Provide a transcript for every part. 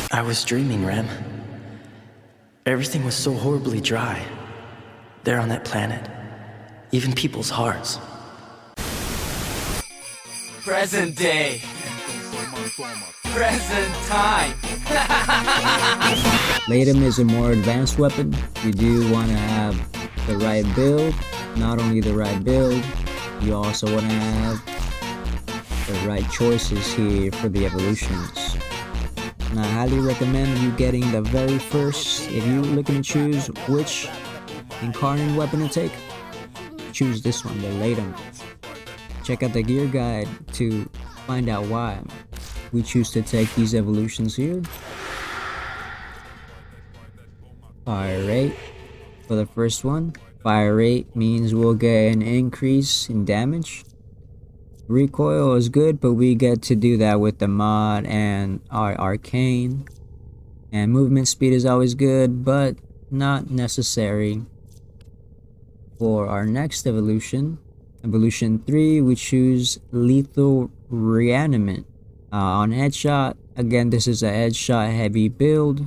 I was dreaming, Rem. Everything was so horribly dry. There on that planet. Even people's hearts. Present day. Present time. Laetum is a more advanced weapon. You do want to have the right build. Not only the right build, you also want to have the right choices here for the evolutions. And I highly recommend you getting the very first. If you're looking to choose which incarnate weapon to take, choose this one, the Laetum. Check out the gear guide to find out why we choose to take these evolutions here. Fire rate for the first one. Fire rate means we'll get an increase in damage. Recoil is good, but we get to do that with the mod and our arcane. And movement speed is always good, but not necessary. For our next evolution, evolution 3, we choose lethal reanimate. On headshot, again, this is a headshot heavy build,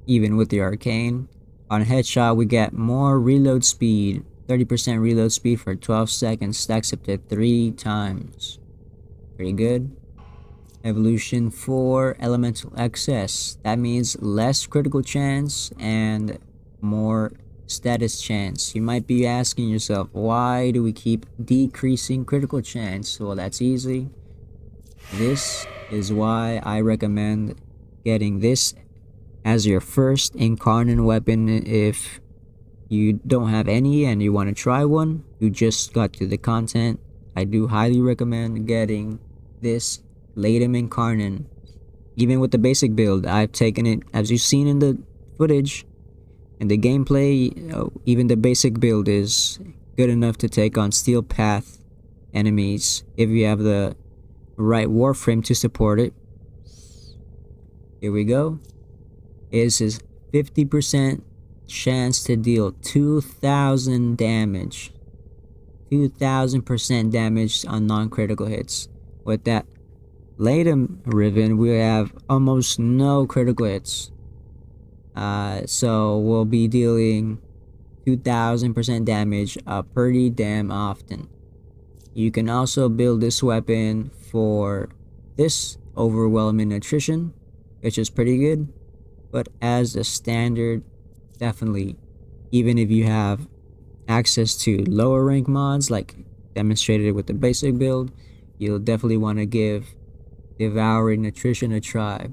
even with the arcane. On headshot, we get more reload speed. 30% reload speed for 12 seconds, stacks up to 3 times. Pretty good. Evolution 4, elemental excess. That means less critical chance and more status chance. You might be asking yourself, why do we keep decreasing critical chance? Well, that's easy. This is why I recommend getting this as your first incarnate weapon. If you don't have any and you want to try one, you just got to the content, I do highly recommend getting this Laetum incarnate. Even with the basic build, I've taken it, as you've seen in the footage, in the gameplay, even the basic build is good enough to take on steel path enemies if you have the right warframe to support it. Here we go. This is 50% chance to deal 2,000 damage. 2,000% damage on non-critical hits. With that Laetum Riven, we have almost no critical hits. So we'll be dealing 2,000% damage pretty damn often. You can also build this weapon for this overwhelming attrition, which is pretty good. But as a standard, definitely, even if you have access to lower rank mods like demonstrated with the basic build, you'll definitely want to give devouring attrition a try.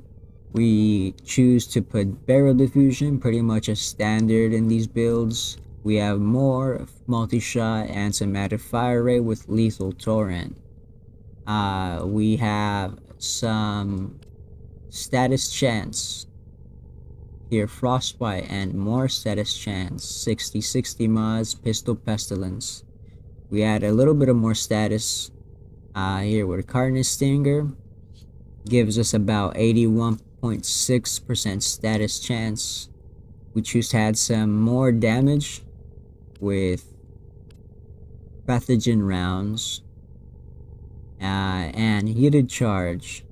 We choose to put barrel diffusion, pretty much a standard in these builds. We have more multi-shot and some added fire rate with lethal torrent. We have some status chance here, frostbite, and more status chance, 60/60 mods, pistol pestilence. We add a little bit of more status here with carnage stinger, gives us about 81.6% status chance. We choose to add some more damage with pathogen rounds and heated charge,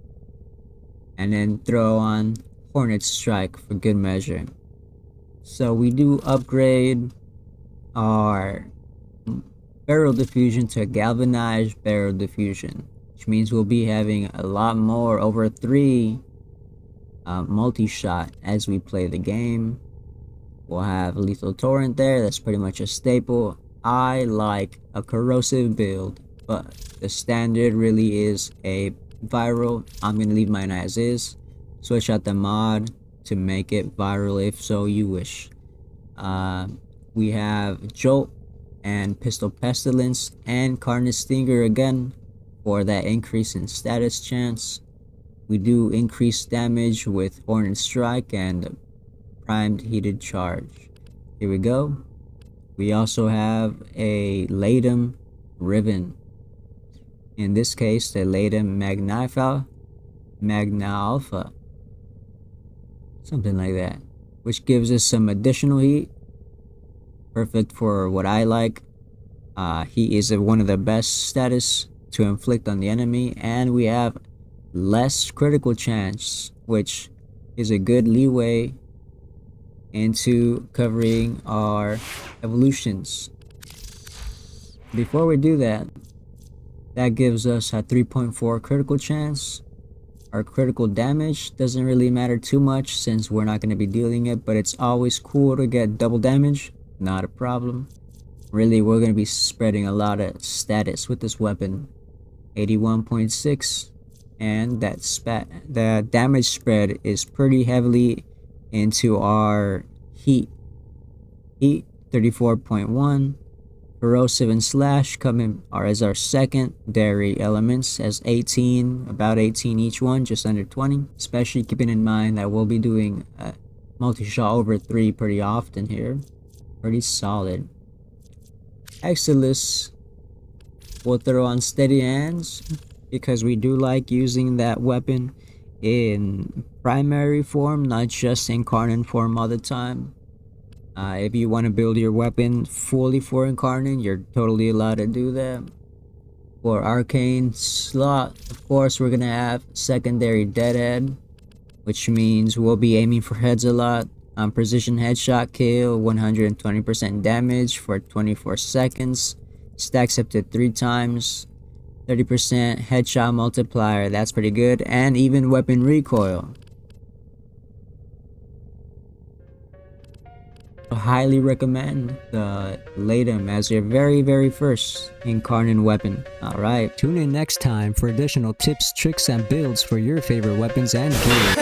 and then throw on hornet strike for good measure. So we do upgrade our barrel diffusion to galvanized barrel diffusion, which means we'll be having a lot more, over 3 multi-shot as we play the game. We'll have lethal torrent there, that's pretty much a staple. I like a corrosive build, but the standard really is a viral. I'm gonna leave mine as is. Switch out the mod to make it viral if so you wish. We have jolt and pistol pestilence and carnage stinger again for that increase in status chance. We do increase damage with hornet strike and primed heated charge. Here we go. We also have a Laetum Riven. In this case, the Laetum Magna Alpha, something like that, which gives us some additional heat. Perfect for what I like. Heat is one of the best status to inflict on the enemy, and we have less critical chance, which is a good leeway into covering our evolutions. Before we do that, that gives us a 3.4 critical chance. Our critical damage doesn't really matter too much since we're not going to be dealing it, but it's always cool to get double damage. Not a problem. Really, we're going to be spreading a lot of status with this weapon. 81.6, and the damage spread is pretty heavily into our heat. Heat 34.1. Corrosive and slash coming as our secondary elements as 18, about 18 each one, just under 20. Especially keeping in mind that we'll be doing multi-shot over 3 pretty often here. Pretty solid. Exilus we'll throw on steady hands because we do like using that weapon in primary form, not just incarnate form all the time. If you want to build your weapon fully for incarnate, you're totally allowed to do that. For arcane slot, of course, we're gonna have secondary deadhead, which means we'll be aiming for heads a lot. Precision headshot kill, 120% damage for 24 seconds, stacks up to 3 times, 30% headshot multiplier, that's pretty good, and even weapon recoil. I highly recommend the Laetum as your very first incarnate weapon. Alright, tune in next time for additional tips, tricks, and builds for your favorite weapons and gear.